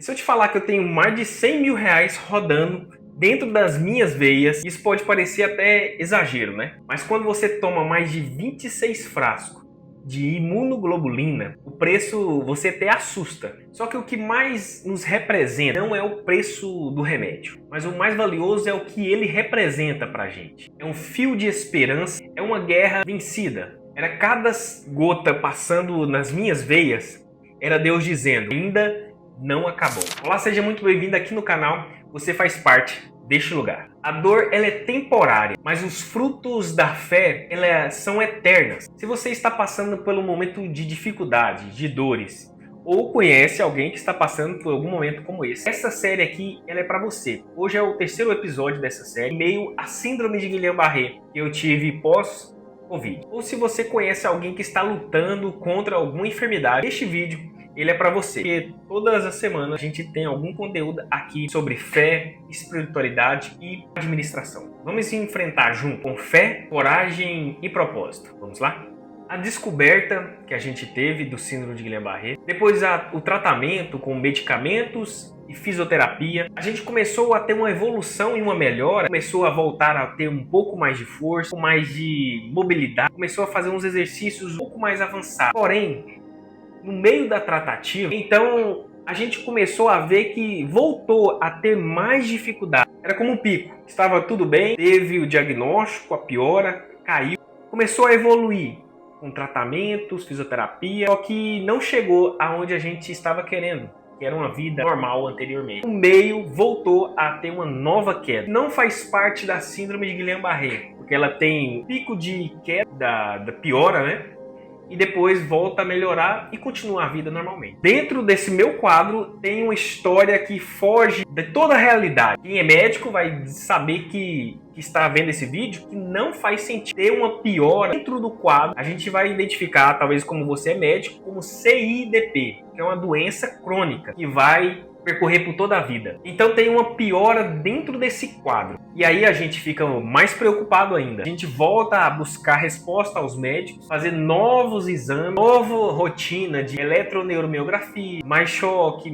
E se eu te falar que eu tenho mais de 100 mil reais rodando dentro das minhas veias, isso pode parecer até exagero, né? Mas quando você toma mais de 26 frascos de imunoglobulina, o preço você até assusta. Só que o que mais nos representa não é o preço do remédio, mas o mais valioso é o que ele representa pra gente. É um fio de esperança, é uma guerra vencida. Era cada gota passando nas minhas veias, era Deus dizendo, ainda não acabou. Olá, seja muito bem-vindo aqui no canal, você faz parte deste lugar. A dor ela é temporária, mas os frutos da fé são eternas. Se você está passando por um momento de dificuldade, de dores, ou conhece alguém que está passando por algum momento como esse, essa série aqui ela é para você. Hoje é o terceiro episódio dessa série, em meio à síndrome de Guillain-Barré que eu tive pós-Covid. Ou se você conhece alguém que está lutando contra alguma enfermidade, este vídeo ele é para você, porque todas as semanas a gente tem algum conteúdo aqui sobre fé, espiritualidade e administração. Vamos se enfrentar junto com fé, coragem e propósito. Vamos lá? A descoberta que a gente teve do síndrome de Guillain-Barré, depois o tratamento com medicamentos e fisioterapia, a gente começou a ter uma evolução e uma melhora, começou a voltar a ter um pouco mais de força, um pouco mais de mobilidade, começou a fazer uns exercícios um pouco mais avançados. Porém, no meio da tratativa, então a gente começou a ver que voltou a ter mais dificuldade. Era como um pico. Estava tudo bem, teve o diagnóstico, a piora, caiu, começou a evoluir com tratamentos, fisioterapia, só que não chegou aonde a gente estava querendo, que era uma vida normal anteriormente. No meio voltou a ter uma nova queda. Não faz parte da síndrome de Guillain-Barré, porque ela tem um pico de queda da piora, né? E depois volta a melhorar e continua a vida normalmente. Dentro desse meu quadro tem uma história que foge de toda a realidade. Quem é médico vai saber que está vendo esse vídeo que não faz sentido ter uma piora dentro do quadro. A gente vai identificar, talvez como você é médico, como CIDP, que é uma doença crônica que vai percorrer por toda a vida. Então tem uma piora dentro desse quadro. E aí a gente fica mais preocupado ainda. A gente volta a buscar resposta aos médicos, fazer novos exames, nova rotina de eletroneuromiografia, mais choque,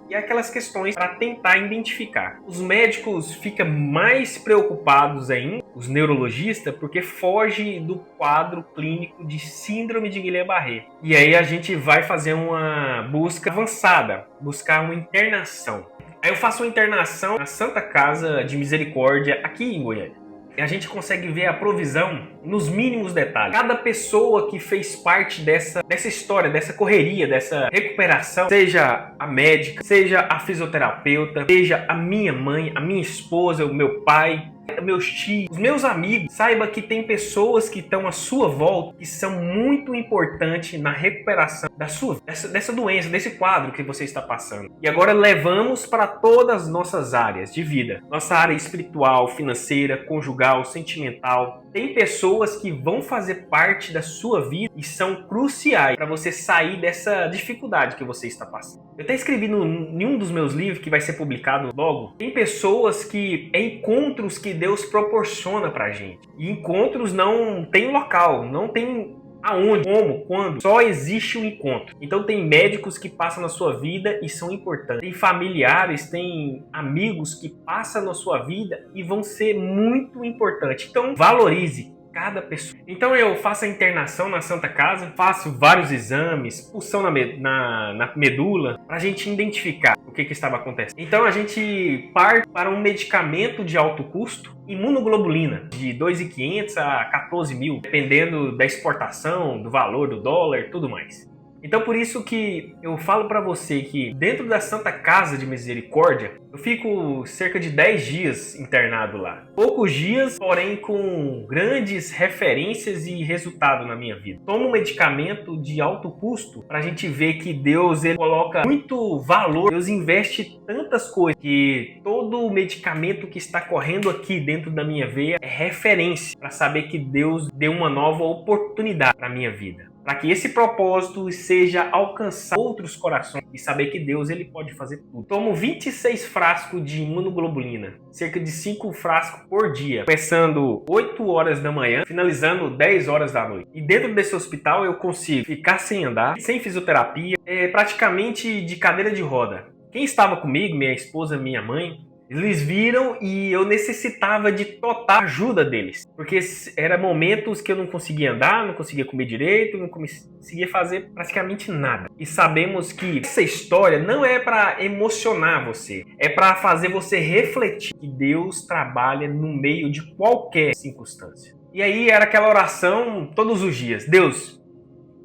e aquelas questões para tentar identificar. Os médicos ficam mais preocupados ainda, os neurologistas, porque foge do quadro clínico de síndrome de Guillain-Barré. E aí a gente vai fazer uma busca avançada, buscar uma internação. Aí eu faço uma internação na Santa Casa de Misericórdia aqui em Goiânia. A gente consegue ver a provisão nos mínimos detalhes. Cada pessoa que fez parte dessa história, dessa correria, dessa recuperação, seja a médica, seja a fisioterapeuta, seja a minha mãe, a minha esposa, o meu pai, meus tios, os meus amigos, saiba que tem pessoas que estão à sua volta que são muito importantes na recuperação dessa doença, desse quadro que você está passando. E agora levamos para todas as nossas áreas de vida. Nossa área espiritual, financeira, conjugal, sentimental. Tem pessoas que vão fazer parte da sua vida e são cruciais para você sair dessa dificuldade que você está passando. Eu até escrevi em um dos meus livros que vai ser publicado logo. Tem pessoas que é encontros que Deus proporciona pra gente. E encontros não tem local, não tem aonde, como, quando. Só existe o encontro. Então tem médicos que passam na sua vida e são importantes. Tem familiares, tem amigos que passam na sua vida e vão ser muito importantes. Então valorize cada pessoa. Então eu faço a internação na Santa Casa, faço vários exames, pulsão na medula, para a gente identificar o que estava acontecendo. Então a gente parte para um medicamento de alto custo, imunoglobulina, de 2.500 a 14.000, dependendo da exportação, do valor do dólar, tudo mais. Então por isso que eu falo para você que dentro da Santa Casa de Misericórdia, eu fico cerca de 10 dias internado lá. Poucos dias, porém com grandes referências e resultado na minha vida. Tomo um medicamento de alto custo para a gente ver que Deus ele coloca muito valor. Deus investe tantas coisas que todo medicamento que está correndo aqui dentro da minha veia é referência para saber que Deus deu uma nova oportunidade para a minha vida. Para que esse propósito seja alcançar outros corações e saber que Deus ele pode fazer tudo. Tomo 26 frascos de imunoglobulina, cerca de 5 frascos por dia, começando 8 horas da manhã, finalizando 10 horas da noite. E dentro desse hospital eu consigo ficar sem andar, sem fisioterapia, praticamente de cadeira de roda. Quem estava comigo, minha esposa, minha mãe, eles viram e eu necessitava de total ajuda deles. Porque eram momentos que eu não conseguia andar, não conseguia comer direito, não conseguia fazer praticamente nada. E sabemos que essa história não é para emocionar você, é para fazer você refletir que Deus trabalha no meio de qualquer circunstância. E aí era aquela oração todos os dias: Deus,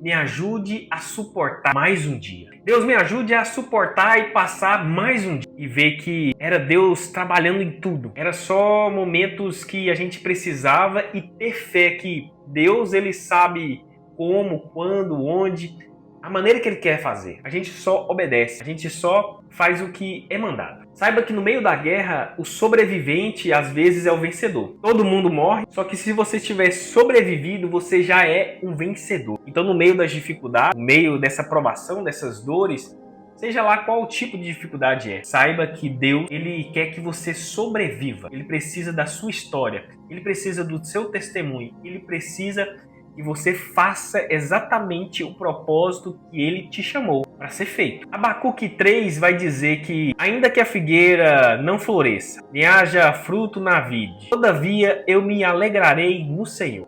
me ajude a suportar mais um dia. Deus, me ajude a suportar e passar mais um dia. E ver que era Deus trabalhando em tudo. Era só momentos que a gente precisava e ter fé que Deus, ele sabe como, quando, onde, a maneira que ele quer fazer. A gente só obedece, a gente só faz o que é mandado. Saiba que no meio da guerra, o sobrevivente às vezes é o vencedor. Todo mundo morre, só que se você tiver sobrevivido, você já é um vencedor. Então no meio das dificuldades, no meio dessa provação, dessas dores, seja lá qual tipo de dificuldade é, saiba que Deus, ele quer que você sobreviva. Ele precisa da sua história, ele precisa do seu testemunho, ele precisa que você faça exatamente o propósito que ele te chamou para ser feito. Abacuque 3 vai dizer que, ainda que a figueira não floresça, nem haja fruto na vide, todavia eu me alegrarei no Senhor.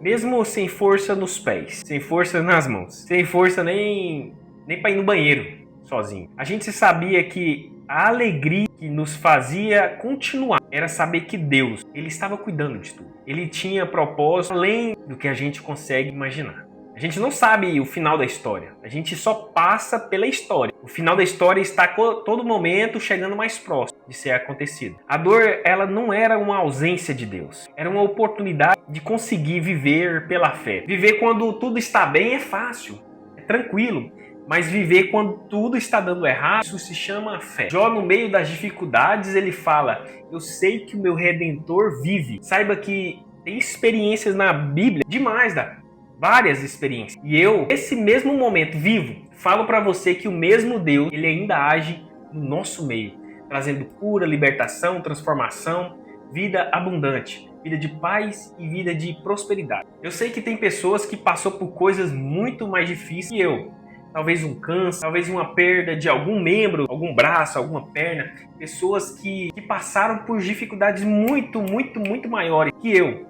Mesmo sem força nos pés, sem força nas mãos, sem força nem para ir no banheiro sozinho. A gente sabia que a alegria que nos fazia continuar era saber que Deus, ele estava cuidando de tudo. Ele tinha propósito além do que a gente consegue imaginar. A gente não sabe o final da história. A gente só passa pela história. O final da história está a todo momento chegando mais próximo de ser acontecido. A dor, ela não era uma ausência de Deus. Era uma oportunidade de conseguir viver pela fé. Viver quando tudo está bem é fácil, é tranquilo. Mas viver quando tudo está dando errado, isso se chama fé. Jó, no meio das dificuldades, ele fala: eu sei que o meu Redentor vive. Saiba que tem experiências na Bíblia, demais, várias experiências. E eu, nesse mesmo momento, vivo, falo para você que o mesmo Deus, ele ainda age no nosso meio, trazendo cura, libertação, transformação, vida abundante, vida de paz e vida de prosperidade. Eu sei que tem pessoas que passou por coisas muito mais difíceis que eu. Talvez um câncer, talvez uma perda de algum membro, algum braço, alguma perna. Pessoas que passaram por dificuldades muito maiores que eu.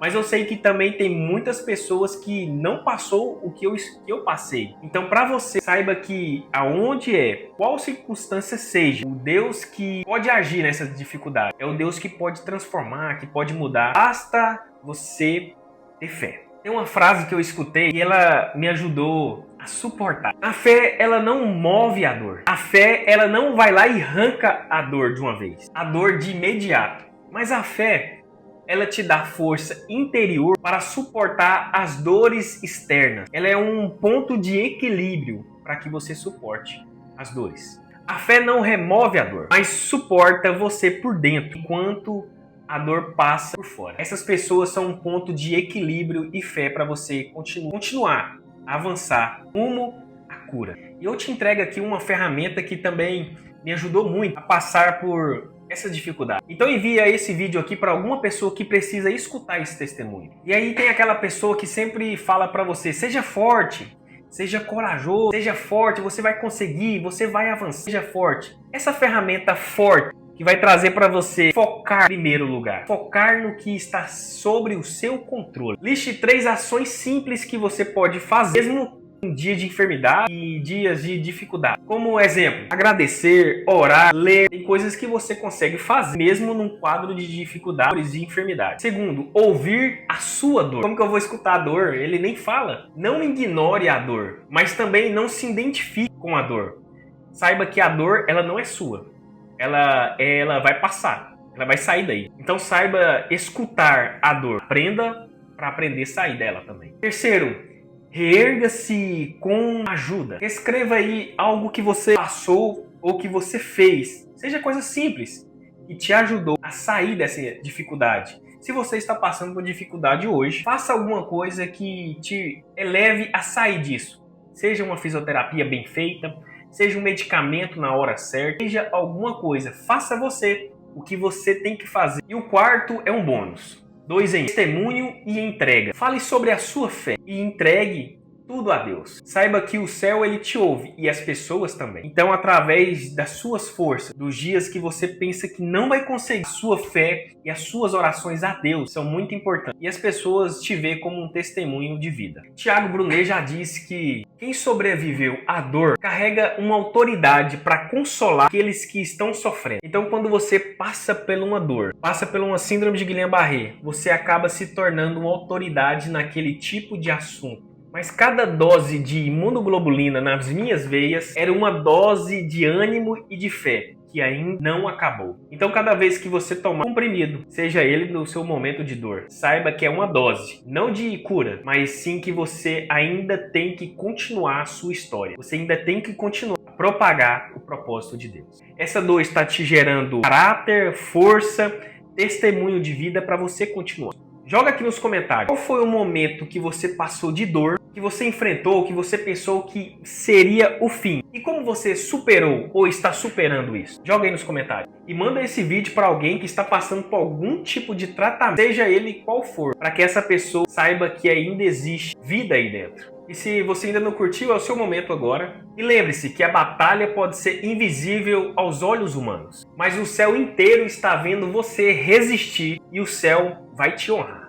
Mas eu sei que também tem muitas pessoas que não passou o que eu passei. Então, para você, saiba que aonde qual circunstância seja, o Deus que pode agir nessas dificuldades é o Deus que pode transformar, que pode mudar. Basta você ter fé. Tem uma frase que eu escutei e ela me ajudou a suportar. A fé, ela não move a dor. A fé, ela não vai lá e arranca a dor de uma vez. A dor de imediato. Mas a fé, ela te dá força interior para suportar as dores externas. Ela é um ponto de equilíbrio para que você suporte as dores. A fé não remove a dor, mas suporta você por dentro, enquanto a dor passa por fora. Essas pessoas são um ponto de equilíbrio e fé para você continuar a avançar rumo à cura. E eu te entrego aqui uma ferramenta que também me ajudou muito a passar por essa dificuldade. Então envia esse vídeo aqui para alguma pessoa que precisa escutar esse testemunho. E aí tem aquela pessoa que sempre fala para você: seja forte, seja corajoso, seja forte, você vai conseguir, você vai avançar, seja forte. Essa ferramenta forte que vai trazer para você focar em primeiro lugar. Focar no que está sobre o seu controle. Liste 3 ações simples que você pode fazer, mesmo em dias de enfermidade e dias de dificuldade. Como exemplo, agradecer, orar, ler. Tem coisas que você consegue fazer mesmo num quadro de dificuldades e enfermidade. Segundo, ouvir a sua dor. Como que eu vou escutar a dor? Ele nem fala. Não ignore a dor, mas também não se identifique com a dor. Saiba que a dor, ela não é sua. Ela vai passar, ela vai sair daí. Então saiba escutar a dor. Aprenda para aprender a sair dela também. Terceiro, reerga-se com ajuda. Escreva aí algo que você passou ou que você fez. Seja coisa simples que te ajudou a sair dessa dificuldade. Se você está passando por dificuldade hoje, faça alguma coisa que te eleve a sair disso. Seja uma fisioterapia bem feita, seja um medicamento na hora certa, seja alguma coisa. Faça você o que você tem que fazer. E o quarto é um bônus. 2 em testemunho e entrega. Fale sobre a sua fé e entregue tudo a Deus. Saiba que o céu ele te ouve e as pessoas também. Então, através das suas forças, dos dias que você pensa que não vai conseguir, a sua fé e as suas orações a Deus são muito importantes. E as pessoas te veem como um testemunho de vida. Tiago Brunet já disse que quem sobreviveu à dor carrega uma autoridade para consolar aqueles que estão sofrendo. Então, quando você passa por uma dor, passa por uma síndrome de Guillain-Barré, você acaba se tornando uma autoridade naquele tipo de assunto. Mas cada dose de imunoglobulina nas minhas veias era uma dose de ânimo e de fé, que ainda não acabou. Então, cada vez que você tomar um comprimido, seja ele no seu momento de dor, saiba que é uma dose, não de cura, mas sim que você ainda tem que continuar a sua história. Você ainda tem que continuar a propagar o propósito de Deus. Essa dor está te gerando caráter, força, testemunho de vida para você continuar. Joga aqui nos comentários qual foi o momento que você passou de dor, que você enfrentou, que você pensou que seria o fim. E como você superou ou está superando isso? Joga aí nos comentários. E manda esse vídeo para alguém que está passando por algum tipo de tratamento, seja ele qual for, para que essa pessoa saiba que ainda existe vida aí dentro. E se você ainda não curtiu, é o seu momento agora. E lembre-se que a batalha pode ser invisível aos olhos humanos, mas o céu inteiro está vendo você resistir e o céu vai te honrar.